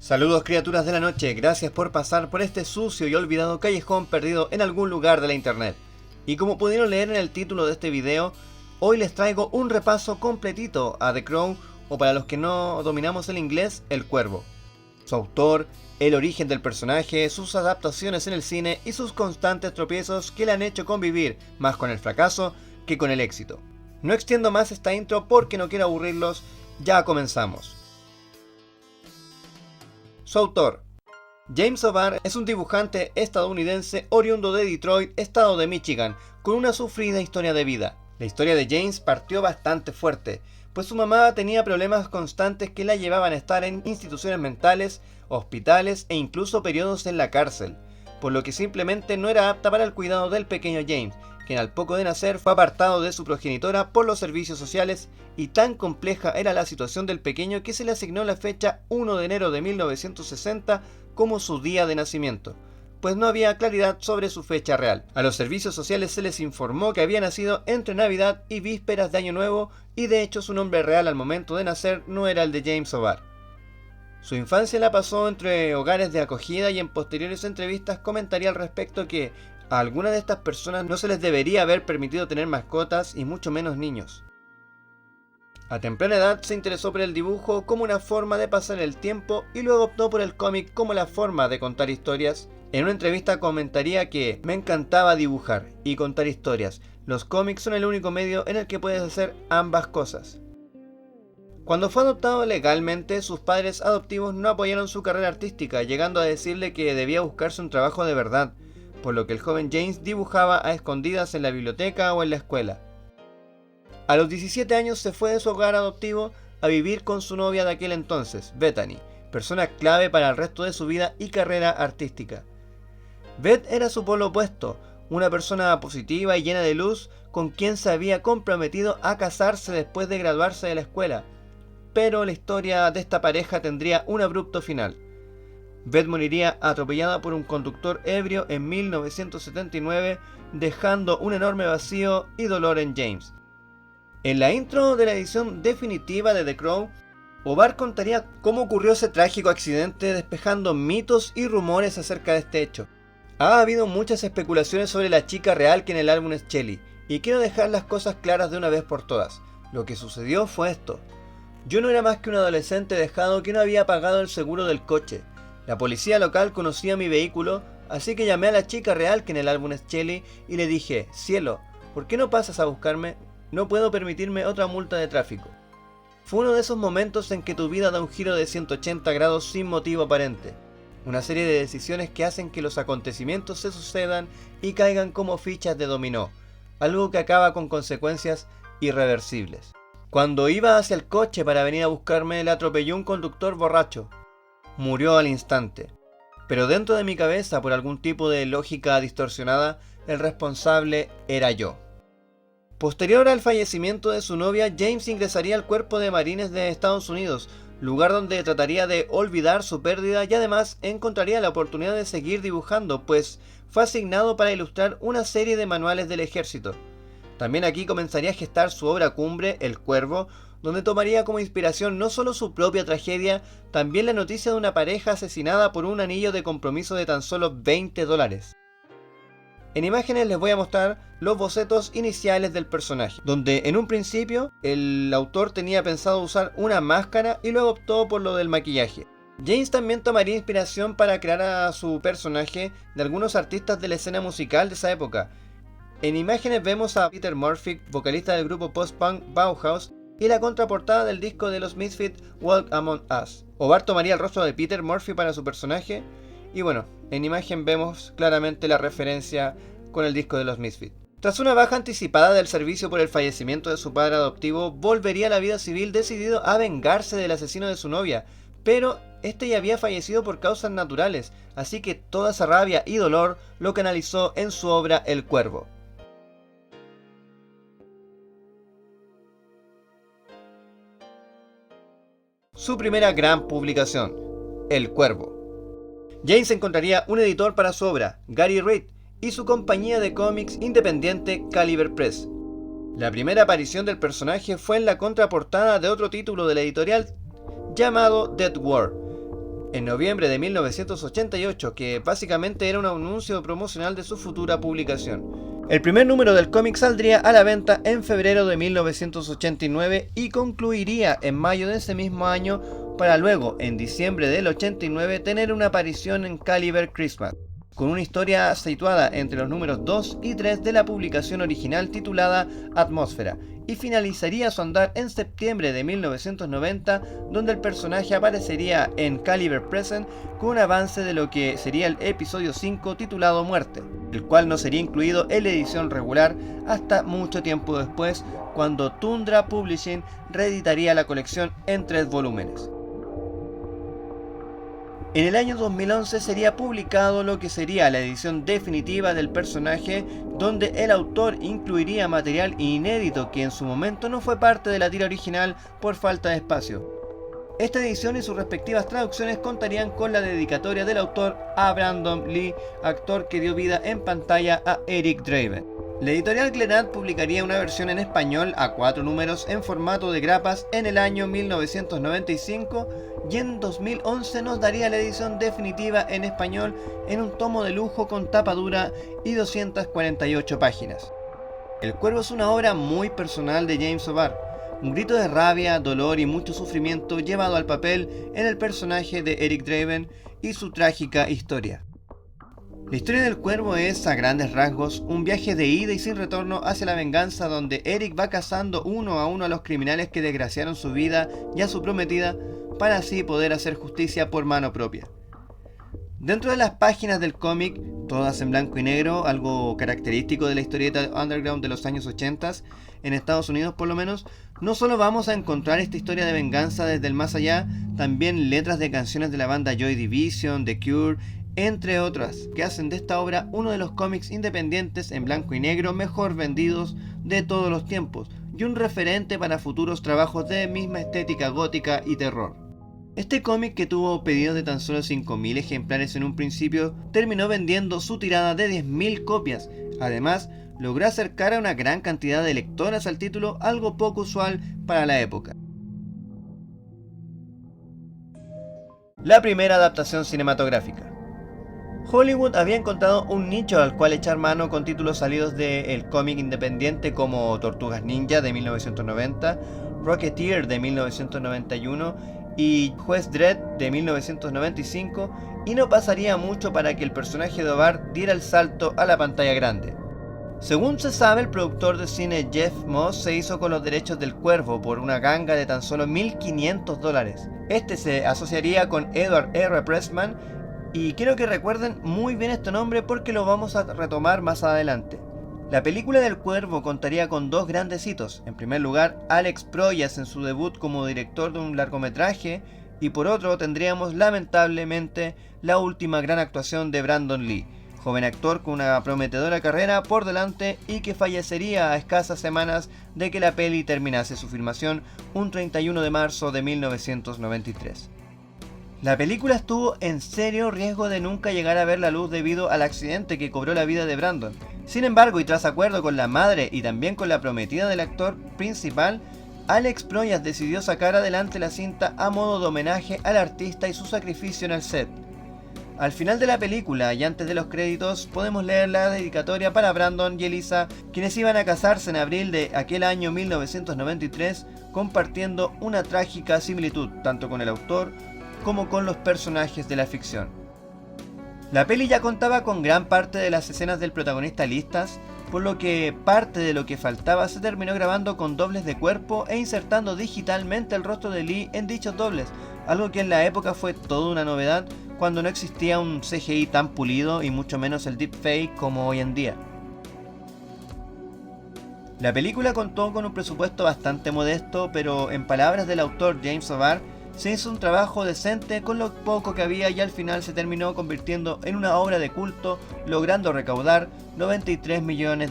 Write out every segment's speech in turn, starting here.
Saludos criaturas de la noche, gracias por pasar por este sucio y olvidado callejón perdido en algún lugar de la internet. Y como pudieron leer en el título de este video, hoy les traigo un repaso completito a The Crow, o para los que no dominamos el inglés, El Cuervo. Su autor, el origen del personaje, sus adaptaciones en el cine y sus constantes tropiezos que le han hecho convivir más con el fracaso que con el éxito. No extiendo más esta intro porque no quiero aburrirlos, ya comenzamos. Su autor, James O'Barr, es un dibujante estadounidense oriundo de Detroit, estado de Michigan, con una sufrida historia de vida. La historia de James partió bastante fuerte, pues su mamá tenía problemas constantes que la llevaban a estar en instituciones mentales, hospitales e incluso periodos en la cárcel, por lo que simplemente no era apta para el cuidado del pequeño James, quien al poco de nacer fue apartado de su progenitora por los servicios sociales, y tan compleja era la situación del pequeño que se le asignó la fecha 1 de enero de 1960 como su día de nacimiento, pues no había claridad sobre su fecha real. A los servicios sociales se les informó que había nacido entre Navidad y vísperas de Año Nuevo, y de hecho su nombre real al momento de nacer no era el de James O'Barr. Su infancia la pasó entre hogares de acogida, y en posteriores entrevistas comentaría al respecto que a algunas de estas personas no se les debería haber permitido tener mascotas y mucho menos niños. A temprana edad se interesó por el dibujo como una forma de pasar el tiempo y luego optó por el cómic como la forma de contar historias. En una entrevista comentaría que me encantaba dibujar y contar historias. Los cómics son el único medio en el que puedes hacer ambas cosas. Cuando fue adoptado legalmente, sus padres adoptivos no apoyaron su carrera artística, llegando a decirle que debía buscarse un trabajo de verdad, por lo que el joven James dibujaba a escondidas en la biblioteca o en la escuela. A los 17 años se fue de su hogar adoptivo a vivir con su novia de aquel entonces, Bethany, persona clave para el resto de su vida y carrera artística. Beth era su polo opuesto, una persona positiva y llena de luz con quien se había comprometido a casarse después de graduarse de la escuela, pero la historia de esta pareja tendría un abrupto final. Beth moriría atropellada por un conductor ebrio en 1979, dejando un enorme vacío y dolor en James. En la intro de la edición definitiva de The Crow, O'Barr contaría cómo ocurrió ese trágico accidente, despejando mitos y rumores acerca de este hecho. Ha habido muchas especulaciones sobre la chica real que en el álbum es Shelley, y quiero dejar las cosas claras de una vez por todas. Lo que sucedió fue esto. Yo no era más que un adolescente dejado que no había pagado el seguro del coche. La policía local conocía mi vehículo, así que llamé a la chica real que en el álbum es Shelley y le dije: cielo, ¿por qué no pasas a buscarme? No puedo permitirme otra multa de tráfico. Fue uno de esos momentos en que tu vida da un giro de 180 grados sin motivo aparente. Una serie de decisiones que hacen que los acontecimientos se sucedan y caigan como fichas de dominó, algo que acaba con consecuencias irreversibles. Cuando iba hacia el coche para venir a buscarme, le atropelló un conductor borracho. Murió al instante. Pero dentro de mi cabeza, por algún tipo de lógica distorsionada, el responsable era yo. Posterior al fallecimiento de su novia, James ingresaría al Cuerpo de Marines de Estados Unidos, lugar donde trataría de olvidar su pérdida y además encontraría la oportunidad de seguir dibujando, pues fue asignado para ilustrar una serie de manuales del ejército. También aquí comenzaría a gestar su obra cumbre, El Cuervo, donde tomaría como inspiración no solo su propia tragedia, también la noticia de una pareja asesinada por un anillo de compromiso de tan solo $20. En imágenes les voy a mostrar los bocetos iniciales del personaje, donde en un principio el autor tenía pensado usar una máscara y luego optó por lo del maquillaje. James también tomaría inspiración para crear a su personaje de algunos artistas de la escena musical de esa época. En imágenes vemos a Peter Murphy, vocalista del grupo post-punk Bauhaus, y la contraportada del disco de los Misfits, Walk Among Us. O'Barr tomaría el rostro de Peter Murphy para su personaje, y bueno, en imagen vemos claramente la referencia con el disco de los Misfits. Tras una baja anticipada del servicio por el fallecimiento de su padre adoptivo, volvería a la vida civil decidido a vengarse del asesino de su novia, pero este ya había fallecido por causas naturales, así que toda esa rabia y dolor lo canalizó en su obra El Cuervo. Su primera gran publicación, El Cuervo. James encontraría un editor para su obra, Gary Reed, y su compañía de cómics independiente Caliber Press. La primera aparición del personaje fue en la contraportada de otro título de la editorial llamado Dead War. en noviembre de 1988, que básicamente era un anuncio promocional de su futura publicación. El primer número del cómic saldría a la venta en febrero de 1989 y concluiría en mayo de ese mismo año, para luego, en diciembre del 89, tener una aparición en Caliber Christmas, con una historia situada entre los números 2 y 3 de la publicación original titulada Atmósfera, y finalizaría su andar en septiembre de 1990, donde el personaje aparecería en Caliber Present con un avance de lo que sería el episodio 5 titulado Muerte, el cual no sería incluido en la edición regular hasta mucho tiempo después, cuando Tundra Publishing reeditaría la colección en 3 volúmenes. En el año 2011 sería publicado lo que sería la edición definitiva del personaje, donde el autor incluiría material inédito que en su momento no fue parte de la tira original por falta de espacio. Esta edición y sus respectivas traducciones contarían con la dedicatoria del autor a Brandon Lee, actor que dio vida en pantalla a Eric Draven. La editorial Glenad publicaría una versión en español a 4 números en formato de grapas en el año 1995 y en 2011 nos daría la edición definitiva en español en un tomo de lujo con tapa dura y 248 páginas. El Cuervo es una obra muy personal de James O'Barr, un grito de rabia, dolor y mucho sufrimiento llevado al papel en el personaje de Eric Draven y su trágica historia. La historia del Cuervo es, a grandes rasgos, un viaje de ida y sin retorno hacia la venganza, donde Eric va cazando uno a los criminales que desgraciaron su vida y a su prometida, para así poder hacer justicia por mano propia. Dentro de las páginas del cómic, todas en blanco y negro, algo característico de la historieta underground de los años 80, en Estados Unidos por lo menos, no solo vamos a encontrar esta historia de venganza desde el más allá, también letras de canciones de la banda Joy Division, The Cure, entre otras, que hacen de esta obra uno de los cómics independientes en blanco y negro mejor vendidos de todos los tiempos, y un referente para futuros trabajos de misma estética gótica y terror. Este cómic, que tuvo pedidos de tan solo 5.000 ejemplares en un principio, terminó vendiendo su tirada de 10.000 copias. Además, logró acercar a una gran cantidad de lectoras al título, algo poco usual para la época. La primera adaptación cinematográfica. Hollywood había encontrado un nicho al cual echar mano con títulos salidos del cómic independiente como Tortugas Ninja de 1990, Rocketeer de 1991 y Juez Dredd de 1995, y no pasaría mucho para que el personaje de O'Barr diera el salto a la pantalla grande. Según se sabe, el productor de cine Jeff Moss se hizo con los derechos del Cuervo por una ganga de tan solo $1.500. Este se asociaría con Edward R. Pressman, y quiero que recuerden muy bien este nombre porque lo vamos a retomar más adelante. La película del Cuervo contaría con dos grandes hitos. En primer lugar, Alex Proyas en su debut como director de un largometraje, y por otro tendríamos lamentablemente la última gran actuación de Brandon Lee, joven actor con una prometedora carrera por delante y que fallecería a escasas semanas de que la peli terminase su filmación un 31 de marzo de 1993. La película estuvo en serio riesgo de nunca llegar a ver la luz debido al accidente que cobró la vida de Brandon. Sin embargo, y tras acuerdo con la madre y también con la prometida del actor principal, Alex Proyas decidió sacar adelante la cinta a modo de homenaje al artista y su sacrificio en el set. Al final de la película y antes de los créditos podemos leer la dedicatoria para Brandon y Elisa, quienes iban a casarse en abril de aquel año 1993, compartiendo una trágica similitud tanto con el autor como con los personajes de la ficción. La peli ya contaba con gran parte de las escenas del protagonista listas, por lo que parte de lo que faltaba se terminó grabando con dobles de cuerpo e insertando digitalmente el rostro de Lee en dichos dobles, algo que en la época fue toda una novedad cuando no existía un CGI tan pulido y mucho menos el deepfake como hoy en día. La película contó con un presupuesto bastante modesto, pero en palabras del autor James O'Barr, se hizo un trabajo decente con lo poco que había y al final se terminó convirtiendo en una obra de culto, logrando recaudar $93 millones.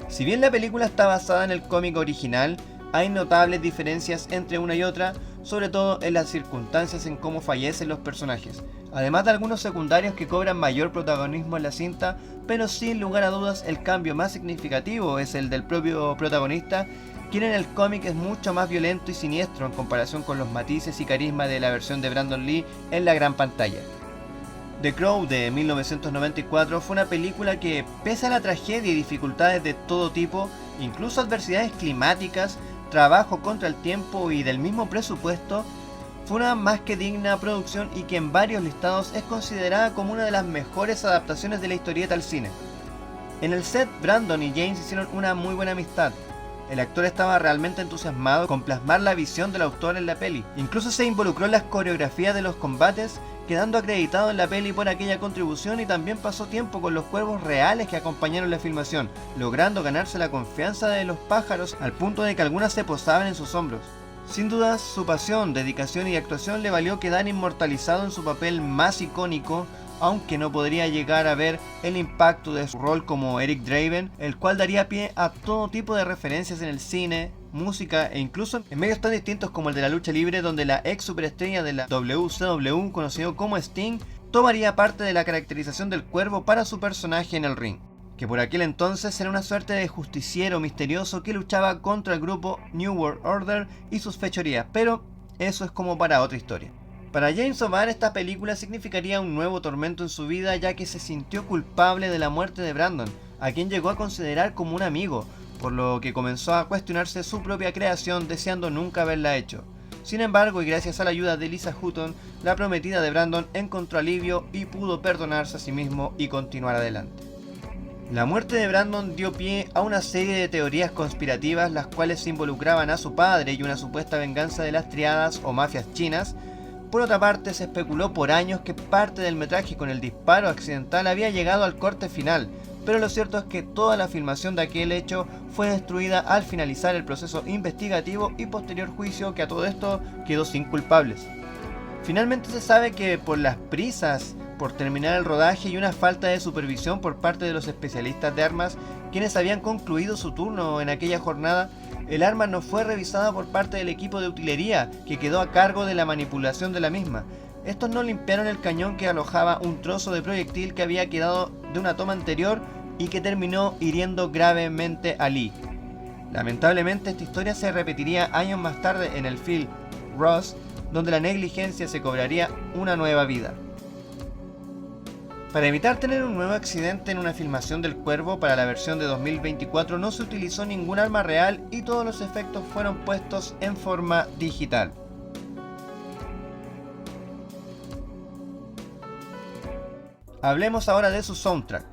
Si bien la película está basada en el cómic original, hay notables diferencias entre una y otra, sobre todo en las circunstancias en cómo fallecen los personajes, además de algunos secundarios que cobran mayor protagonismo en la cinta, pero sin lugar a dudas el cambio más significativo es el del propio protagonista, quien en el cómic es mucho más violento y siniestro en comparación con los matices y carisma de la versión de Brandon Lee en la gran pantalla. The Crow de 1994 fue una película que, pese a la tragedia y dificultades de todo tipo, incluso adversidades climáticas, trabajo contra el tiempo y del mismo presupuesto, fue una más que digna producción y que en varios listados es considerada como una de las mejores adaptaciones de la historieta al cine. En el set, Brandon y James hicieron una muy buena amistad. El actor estaba realmente entusiasmado con plasmar la visión del autor en la peli. Incluso se involucró en las coreografías de los combates, quedando acreditado en la peli por aquella contribución, y también pasó tiempo con los cuervos reales que acompañaron la filmación, logrando ganarse la confianza de los pájaros al punto de que algunas se posaban en sus hombros. Sin duda, su pasión, dedicación y actuación le valió quedar inmortalizado en su papel más icónico, aunque no podría llegar a ver el impacto de su rol como Eric Draven, el cual daría pie a todo tipo de referencias en el cine, música e incluso en medios tan distintos como el de la lucha libre, donde la ex superestrella de la WCW, conocido como Sting, tomaría parte de la caracterización del cuervo para su personaje en el ring, que por aquel entonces era una suerte de justiciero misterioso que luchaba contra el grupo New World Order y sus fechorías, pero eso es como para otra historia. Para James O'Barr, esta película significaría un nuevo tormento en su vida, ya que se sintió culpable de la muerte de Brandon, a quien llegó a considerar como un amigo, por lo que comenzó a cuestionarse su propia creación, deseando nunca haberla hecho. Sin embargo, y gracias a la ayuda de Lisa Hutton, la prometida de Brandon encontró alivio y pudo perdonarse a sí mismo y continuar adelante. La muerte de Brandon dio pie a una serie de teorías conspirativas, las cuales involucraban a su padre y una supuesta venganza de las triadas o mafias chinas. Por otra parte, se especuló por años que parte del metraje con el disparo accidental había llegado al corte final, pero lo cierto es que toda la filmación de aquel hecho fue destruida al finalizar el proceso investigativo y posterior juicio, que a todo esto quedó sin culpables. Finalmente se sabe que por las prisas por terminar el rodaje y una falta de supervisión por parte de los especialistas de armas, quienes habían concluido su turno en aquella jornada, el arma no fue revisada por parte del equipo de utilería, que quedó a cargo de la manipulación de la misma. Estos no limpiaron el cañón que alojaba un trozo de proyectil que había quedado de una toma anterior y que terminó hiriendo gravemente a Lee. Lamentablemente, esta historia se repetiría años más tarde en el film Ross, donde la negligencia se cobraría una nueva vida. Para evitar tener un nuevo accidente en una filmación del Cuervo para la versión de 2024 no se utilizó ningún arma real y todos los efectos fueron puestos en forma digital. Hablemos ahora de su soundtrack.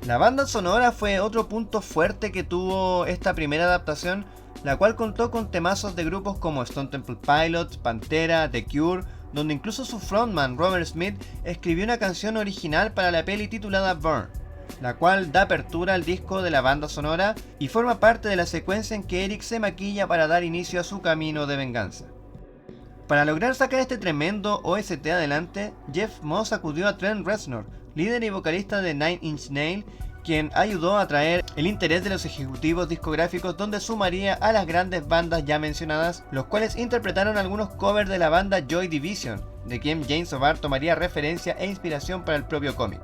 La banda sonora fue otro punto fuerte que tuvo esta primera adaptación, la cual contó con temazos de grupos como Stone Temple Pilots, Pantera, The Cure, donde incluso su frontman Robert Smith escribió una canción original para la peli titulada Burn, la cual da apertura al disco de la banda sonora y forma parte de la secuencia en que Eric se maquilla para dar inicio a su camino de venganza. Para lograr sacar este tremendo OST adelante, Jeff Moss acudió a Trent Reznor, líder y vocalista de Nine Inch Nails, quien ayudó a atraer el interés de los ejecutivos discográficos, donde sumaría a las grandes bandas ya mencionadas, los cuales interpretaron algunos covers de la banda Joy Division, de quien James O'Barr tomaría referencia e inspiración para el propio cómic.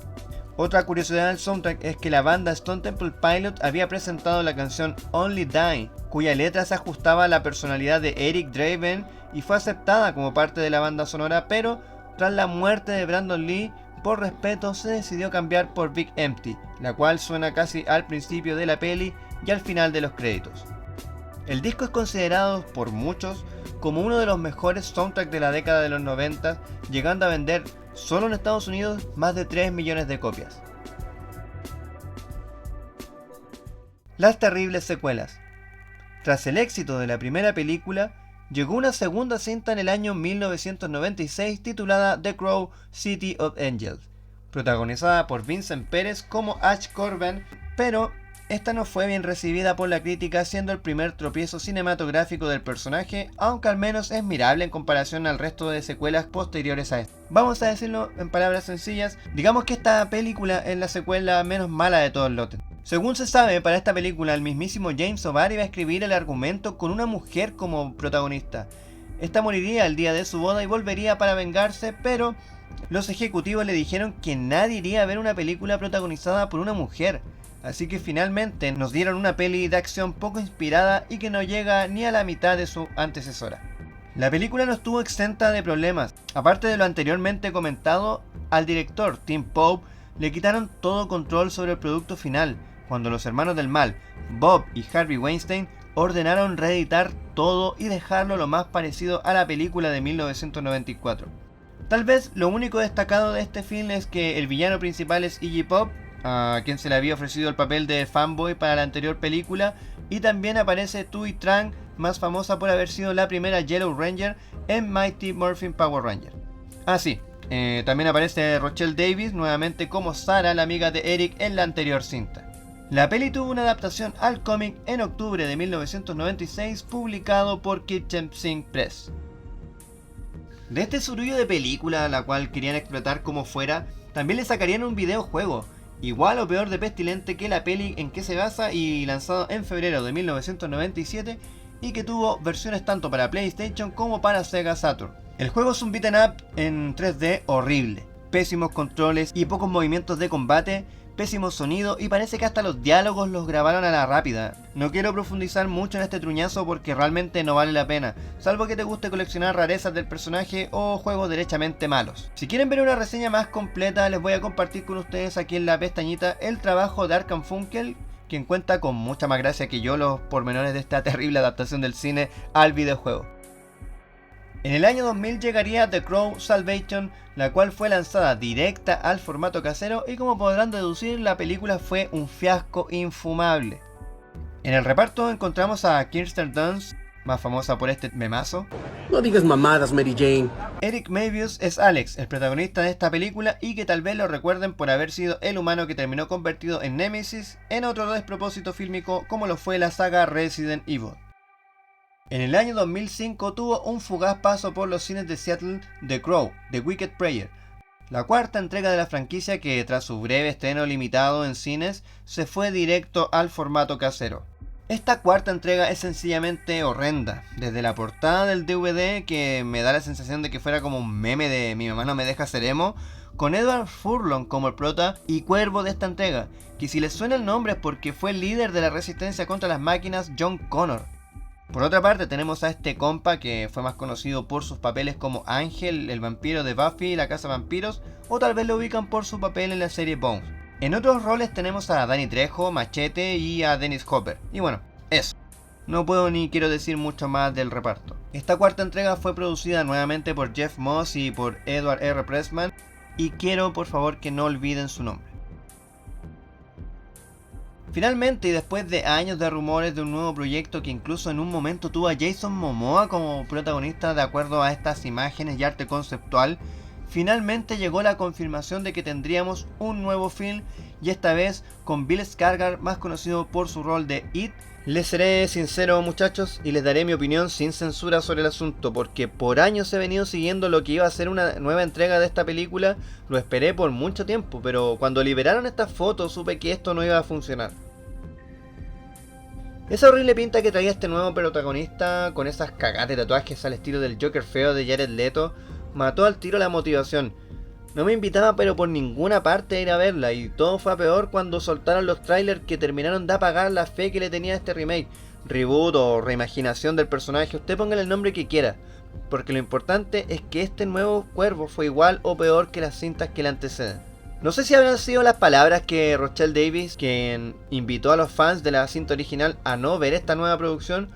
Otra curiosidad del soundtrack es que la banda Stone Temple Pilots había presentado la canción Only Die, cuya letra se ajustaba a la personalidad de Eric Draven y fue aceptada como parte de la banda sonora, pero tras la muerte de Brandon Lee, por respeto se decidió cambiar por Big Empty, la cual suena casi al principio de la peli y al final de los créditos. El disco es considerado por muchos como uno de los mejores soundtracks de la década de los 90, llegando a vender solo en Estados Unidos más de 3 millones de copias. Las terribles secuelas. Tras el éxito de la primera película, llegó una segunda cinta en el año 1996 titulada The Crow City of Angels, protagonizada por Vincent Pérez como Ash Corbin, pero esta no fue bien recibida por la crítica, siendo el primer tropiezo cinematográfico del personaje, aunque al menos es mirable en comparación al resto de secuelas posteriores a esta. Vamos a decirlo en palabras sencillas, digamos que esta película es la secuela menos mala de todo el lote. Según se sabe, para esta película el mismísimo James O'Barr iba a escribir el argumento con una mujer como protagonista. Esta moriría el día de su boda y volvería para vengarse, pero los ejecutivos le dijeron que nadie iría a ver una película protagonizada por una mujer. Así que finalmente nos dieron una peli de acción poco inspirada y que no llega ni a la mitad de su antecesora. La película no estuvo exenta de problemas. Aparte de lo anteriormente comentado, al director Tim Pope le quitaron todo control sobre el producto final, cuando los hermanos del mal, Bob y Harvey Weinstein, ordenaron reeditar todo y dejarlo lo más parecido a la película de 1994. Tal vez lo único destacado de este film es que el villano principal es Iggy Pop, a quien se le había ofrecido el papel de fanboy para la anterior película, y también aparece Tui Trang, más famosa por haber sido la primera Yellow Ranger en Mighty Morphin Power Ranger. Ah sí, también aparece Rochelle Davis nuevamente como Sarah, la amiga de Eric en la anterior cinta. La peli tuvo una adaptación al cómic en octubre de 1996 publicado por Kitchen Sink Press. De este surullo de película, la cual querían explotar como fuera, también le sacarían un videojuego, igual o peor de pestilente que la peli en que se basa y lanzado en febrero de 1997 y que tuvo versiones tanto para PlayStation como para Sega Saturn. El juego es un beat'em up en 3D horrible, pésimos controles y pocos movimientos de combate, pésimo sonido y parece que hasta los diálogos los grabaron a la rápida. No quiero profundizar mucho en este truñazo porque realmente no vale la pena, salvo que te guste coleccionar rarezas del personaje o juegos derechamente malos. Si quieren ver una reseña más completa, les voy a compartir con ustedes aquí en la pestañita el trabajo de Arkham Funkel, quien cuenta con mucha más gracia que yo los pormenores de esta terrible adaptación del cine al videojuego. En el año 2000 llegaría The Crow Salvation, la cual fue lanzada directa al formato casero y como podrán deducir, la película fue un fiasco infumable. En el reparto encontramos a Kirsten Dunst, más famosa por este memazo. No digas mamadas, Mary Jane. Eric Mevius es Alex, el protagonista de esta película y que tal vez lo recuerden por haber sido el humano que terminó convertido en Nemesis en otro despropósito fílmico como lo fue la saga Resident Evil. En el año 2005 tuvo un fugaz paso por los cines de Seattle The Crow, The Wicked Prayer, la cuarta entrega de la franquicia que tras su breve estreno limitado en cines se fue directo al formato casero. Esta cuarta entrega es sencillamente horrenda, desde la portada del DVD que me da la sensación de que fuera como un meme de Mi mamá no me deja ser emo, con Edward Furlong como el prota y cuervo de esta entrega, que si les suena el nombre es porque fue el líder de la resistencia contra las máquinas John Connor. Por otra parte tenemos a este compa que fue más conocido por sus papeles como Ángel, el vampiro de Buffy y la Casa de Vampiros, o tal vez lo ubican por su papel en la serie Bones. En otros roles tenemos a Danny Trejo, Machete y a Dennis Hopper. Y bueno, eso. No puedo ni quiero decir mucho más del reparto. Esta cuarta entrega fue producida nuevamente por Jeff Moss y por Edward R. Pressman, y quiero por favor que no olviden su nombre. Finalmente, y después de años de rumores de un nuevo proyecto que incluso en un momento tuvo a Jason Momoa como protagonista de acuerdo a estas imágenes y arte conceptual, finalmente llegó la confirmación de que tendríamos un nuevo film y esta vez con Bill Skarsgård, más conocido por su rol de It. Les seré sincero muchachos y les daré mi opinión sin censura sobre el asunto, porque por años he venido siguiendo lo que iba a ser una nueva entrega de esta película, lo esperé por mucho tiempo, pero cuando liberaron estas fotos supe que esto no iba a funcionar. Esa horrible pinta que traía este nuevo protagonista con esas cagadas de tatuajes al estilo del Joker feo de Jared Leto mató al tiro la motivación. No me invitaba pero por ninguna parte a ir a verla y todo fue a peor cuando soltaron los trailers que terminaron de apagar la fe que le tenía a este remake, reboot o reimaginación del personaje, usted póngale el nombre que quiera, porque lo importante es que este nuevo cuervo fue igual o peor que las cintas que le anteceden. No sé si habrán sido las palabras que Rochelle Davis, quien invitó a los fans de la cinta original a no ver esta nueva producción,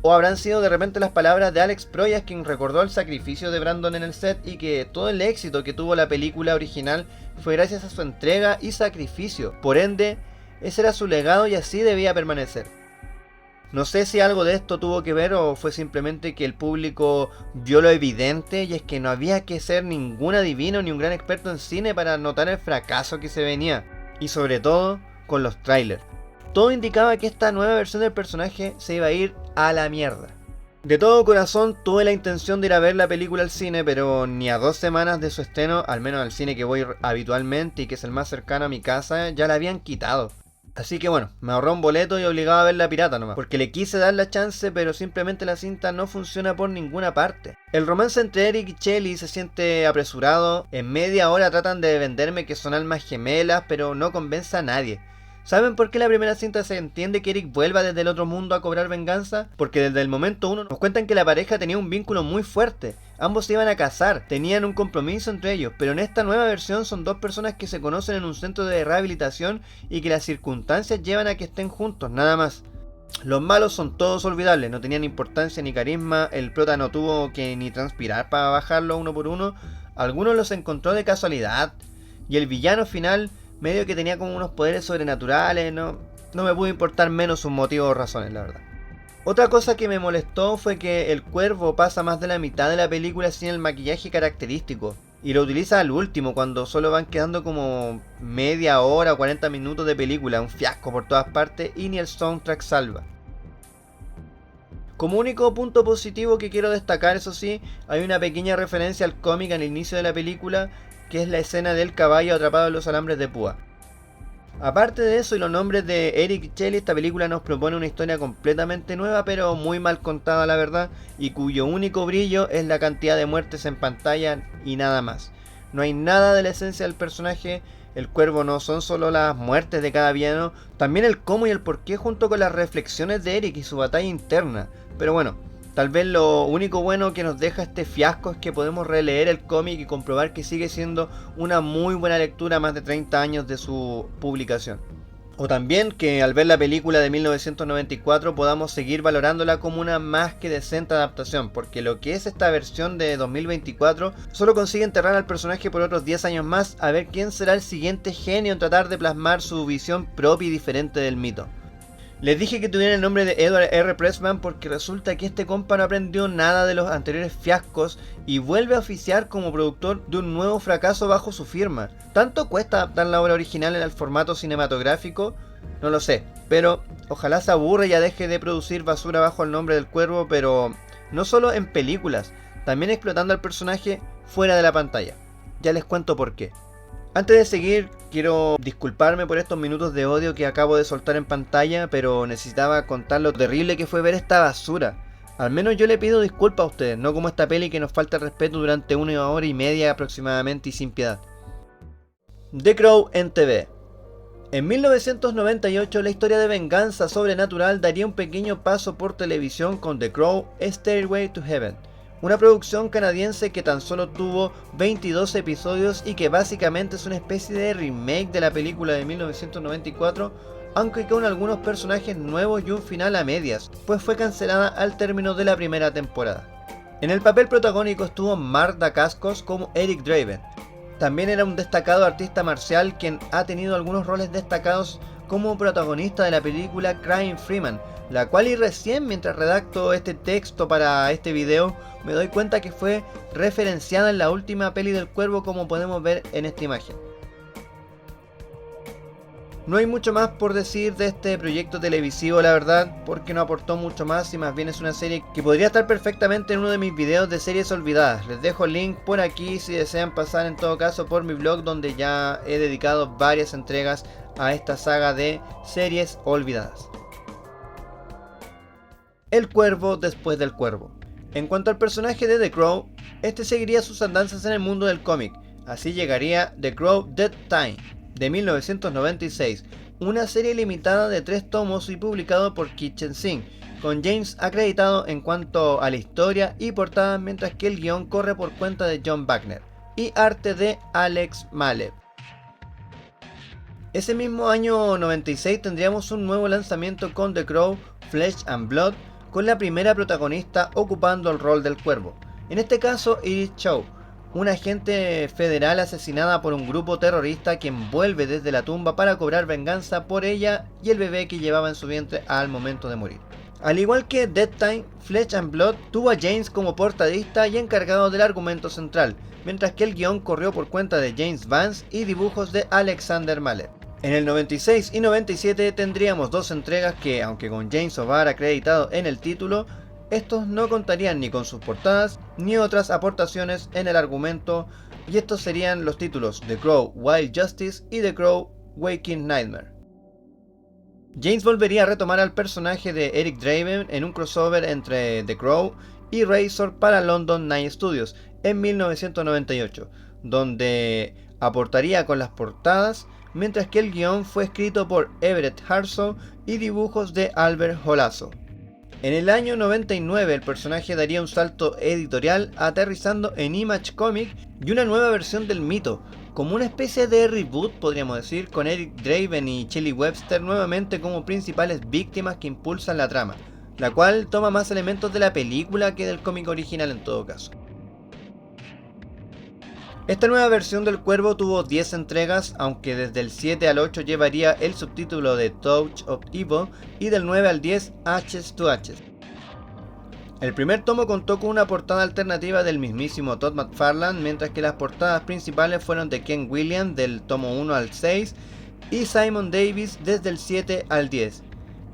o habrán sido de repente las palabras de Alex Proyas, quien recordó el sacrificio de Brandon en el set y que todo el éxito que tuvo la película original fue gracias a su entrega y sacrificio. Por ende, ese era su legado y así debía permanecer. No sé si algo de esto tuvo que ver o fue simplemente que el público vio lo evidente y es que no había que ser ningún adivino ni un gran experto en cine para notar el fracaso que se venía. Y sobre todo, con los trailers. Todo indicaba que esta nueva versión del personaje se iba a ir a la mierda. De todo corazón tuve la intención de ir a ver la película al cine, pero ni a 2 semanas de su estreno, al menos al cine que voy habitualmente y que es el más cercano a mi casa, ya la habían quitado. Así que bueno, me ahorré un boleto y obligaba a ver la pirata nomás, porque le quise dar la chance, pero simplemente la cinta no funciona por ninguna parte. El romance entre Eric y Shelly se siente apresurado, en media hora tratan de venderme que son almas gemelas, pero no convence a nadie. ¿Saben por qué la primera cinta se entiende que Eric vuelva desde el otro mundo a cobrar venganza? Porque desde el momento 1 nos cuentan que la pareja tenía un vínculo muy fuerte. Ambos se iban a casar, tenían un compromiso entre ellos, pero en esta nueva versión son dos personas que se conocen en un centro de rehabilitación y que las circunstancias llevan a que estén juntos, nada más. Los malos son todos olvidables, no tenían importancia ni carisma, el prota no tuvo que ni transpirar para bajarlo uno por uno, algunos los encontró de casualidad, y el villano final medio que tenía como unos poderes sobrenaturales, no me pudo importar menos sus motivos o razones, la verdad. Otra cosa que me molestó fue que el cuervo pasa más de la mitad de la película sin el maquillaje característico. Y lo utiliza al último, cuando solo van quedando como media hora o 40 minutos de película, un fiasco por todas partes y ni el soundtrack salva. Como único punto positivo que quiero destacar, eso sí, hay una pequeña referencia al cómic al inicio de la película, que es la escena del caballo atrapado en los alambres de púa. Aparte de eso y los nombres de Eric y Shelly, esta película nos propone una historia completamente nueva, pero muy mal contada la verdad, y cuyo único brillo es la cantidad de muertes en pantalla y nada más. No hay nada de la esencia del personaje, el cuervo no son solo las muertes de cada villano, también el cómo y el por qué junto con las reflexiones de Eric y su batalla interna. Pero bueno, tal vez lo único bueno que nos deja este fiasco es que podemos releer el cómic y comprobar que sigue siendo una muy buena lectura a más de 30 años de su publicación. O también que al ver la película de 1994 podamos seguir valorándola como una más que decente adaptación, porque lo que es esta versión de 2024 solo consigue enterrar al personaje por otros 10 años más a ver quién será el siguiente genio en tratar de plasmar su visión propia y diferente del mito. Les dije que tuviera el nombre de Edward R. Pressman porque resulta que este compa no aprendió nada de los anteriores fiascos y vuelve a oficiar como productor de un nuevo fracaso bajo su firma. ¿Tanto cuesta adaptar la obra original al formato cinematográfico? No lo sé, pero ojalá se aburre y ya deje de producir basura bajo el nombre del cuervo, pero no solo en películas, también explotando al personaje fuera de la pantalla. Ya les cuento por qué. Antes de seguir, quiero disculparme por estos minutos de odio que acabo de soltar en pantalla, pero necesitaba contar lo terrible que fue ver esta basura. Al menos yo le pido disculpas a ustedes, no como esta peli que nos falta el respeto durante 1 hora y media aproximadamente y sin piedad. The Crow en TV. En 1998 la historia de venganza sobrenatural daría un pequeño paso por televisión con The Crow Stairway to Heaven. Una producción canadiense que tan solo tuvo 22 episodios y que básicamente es una especie de remake de la película de 1994, aunque con algunos personajes nuevos y un final a medias, pues fue cancelada al término de la primera temporada. En el papel protagónico estuvo Mark Dacascos como Eric Draven. También era un destacado artista marcial quien ha tenido algunos roles destacados como protagonista de la película Crying Freeman, la cual y recién mientras redacto este texto para este video me doy cuenta que fue referenciada en la última peli del cuervo como podemos ver en esta imagen. No hay mucho más por decir de este proyecto televisivo la verdad, porque no aportó mucho más y más bien es una serie que podría estar perfectamente en uno de mis videos de series olvidadas. Les dejo el link por aquí si desean pasar en todo caso por mi blog donde ya he dedicado varias entregas a esta saga de series olvidadas. El cuervo después del cuervo. En cuanto al personaje de The Crow, este seguiría sus andanzas en el mundo del cómic. Así llegaría The Crow Dead Time de 1996, una serie limitada de 3 tomos y publicado por Kitchen Sink, con James acreditado en cuanto a la historia y portada, mientras que el guión corre por cuenta de John Wagner y arte de Alex Malev. Ese mismo año 96 tendríamos un nuevo lanzamiento con The Crow Flesh and Blood, con la primera protagonista ocupando el rol del cuervo, en este caso Iris Chow, una agente federal asesinada por un grupo terrorista quien vuelve desde la tumba para cobrar venganza por ella y el bebé que llevaba en su vientre al momento de morir. Al igual que Dead Time, Flesh and Blood tuvo a James como portadista y encargado del argumento central, mientras que el guión corrió por cuenta de James Vance y dibujos de Alexander Malev. En el 96 y 97 tendríamos 2 entregas que, aunque con James O'Barr acreditado en el título, estos no contarían ni con sus portadas ni otras aportaciones en el argumento, y estos serían los títulos The Crow Wild Justice y The Crow Waking Nightmare. James volvería a retomar al personaje de Eric Draven en un crossover entre The Crow y Razor para London Night Studios en 1998, donde aportaría con las portadas, mientras que el guión fue escrito por Everett Harsow y dibujos de Albert Golazo. En el año 99 el personaje daría un salto editorial aterrizando en Image Comics y una nueva versión del mito, como una especie de reboot podríamos decir, con Eric Draven y Shelley Webster nuevamente como principales víctimas que impulsan la trama, la cual toma más elementos de la película que del cómic original en todo caso. Esta nueva versión del Cuervo tuvo 10 entregas, aunque desde el 7 al 8 llevaría el subtítulo de Touch of Evil y del 9 al 10 Ashes to Ashes. El primer tomo contó con una portada alternativa del mismísimo Todd McFarlane, mientras que las portadas principales fueron de Ken Williams del tomo 1 al 6 y Simon Davis desde el 7 al 10,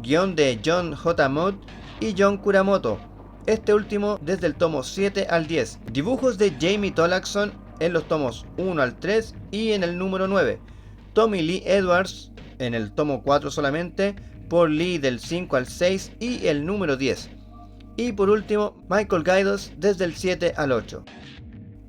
guión de John J. Mudd y John Kuramoto, este último desde el tomo 7 al 10, dibujos de Jamie Tollakson en los tomos 1 al 3 y en el número 9, Tommy Lee Edwards en el tomo 4 solamente, Paul Lee del 5 al 6 y el número 10, y por último Michael Gaidos desde el 7 al 8.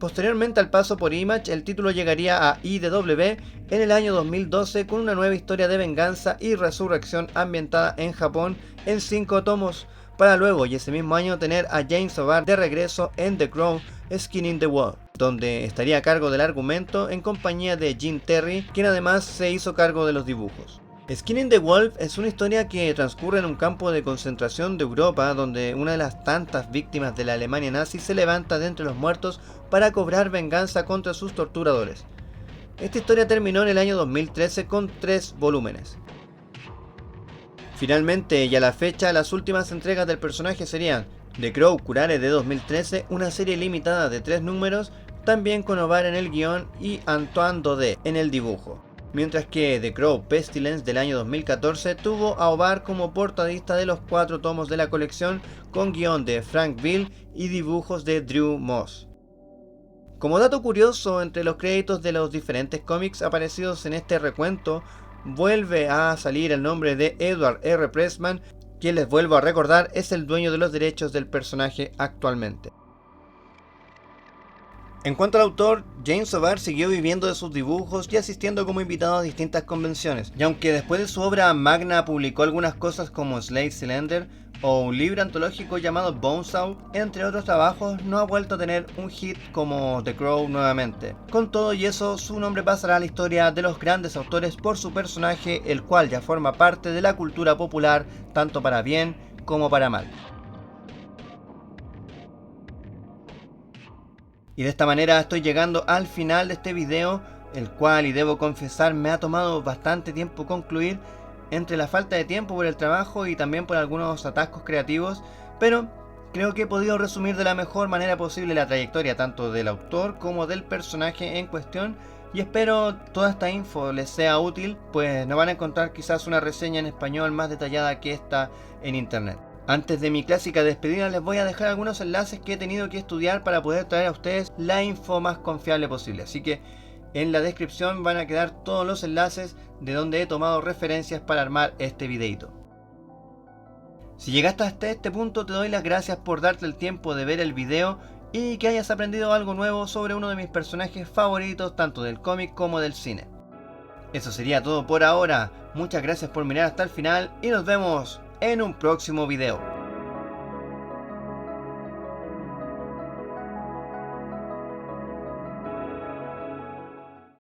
Posteriormente al paso por Image, el título llegaría a IDW en el año 2012 con una nueva historia de venganza y resurrección ambientada en Japón en 5 tomos, para luego y ese mismo año tener a James O'Barr de regreso en The Crow Skin in the Wolf, donde estaría a cargo del argumento en compañía de Jim Terry, quien además se hizo cargo de los dibujos. Skin in the Wolf es una historia que transcurre en un campo de concentración de Europa, donde una de las tantas víctimas de la Alemania nazi se levanta de entre los muertos para cobrar venganza contra sus torturadores. Esta historia terminó en el año 2013 con 3 volúmenes. Finalmente, y a la fecha, las últimas entregas del personaje serían The Crow Curare de 2013, una serie limitada de 3 números, también con O'Barr en el guión y Antoine Daudet en el dibujo. Mientras que The Crow Pestilence del año 2014 tuvo a O'Barr como portadista de los 4 tomos de la colección, con guión de Frank Bill y dibujos de Drew Moss. Como dato curioso, entre los créditos de los diferentes cómics aparecidos en este recuento, vuelve a salir el nombre de Edward R. Pressman, quien, les vuelvo a recordar, es el dueño de los derechos del personaje actualmente. En cuanto al autor, James O'Barr siguió viviendo de sus dibujos y asistiendo como invitado a distintas convenciones, y aunque después de su obra magna publicó algunas cosas como Slave Cylinder o un libro antológico llamado Bonesaw, entre otros trabajos, no ha vuelto a tener un hit como The Crow nuevamente. Con todo y eso, su nombre pasará a la historia de los grandes autores por su personaje, el cual ya forma parte de la cultura popular, tanto para bien como para mal. Y de esta manera estoy llegando al final de este video, el cual, y debo confesar, me ha tomado bastante tiempo concluir, entre la falta de tiempo por el trabajo y también por algunos atascos creativos, pero creo que he podido resumir de la mejor manera posible la trayectoria tanto del autor como del personaje en cuestión, y espero toda esta info les sea útil, pues no van a encontrar quizás una reseña en español más detallada que esta en internet. Antes de mi clásica despedida les voy a dejar algunos enlaces que he tenido que estudiar para poder traer a ustedes la info más confiable posible, así que en la descripción van a quedar todos los enlaces de donde he tomado referencias para armar este videito. Si llegaste hasta este punto, te doy las gracias por darte el tiempo de ver el video y que hayas aprendido algo nuevo sobre uno de mis personajes favoritos tanto del cómic como del cine. Eso sería todo por ahora, muchas gracias por mirar hasta el final y nos vemos en un próximo video.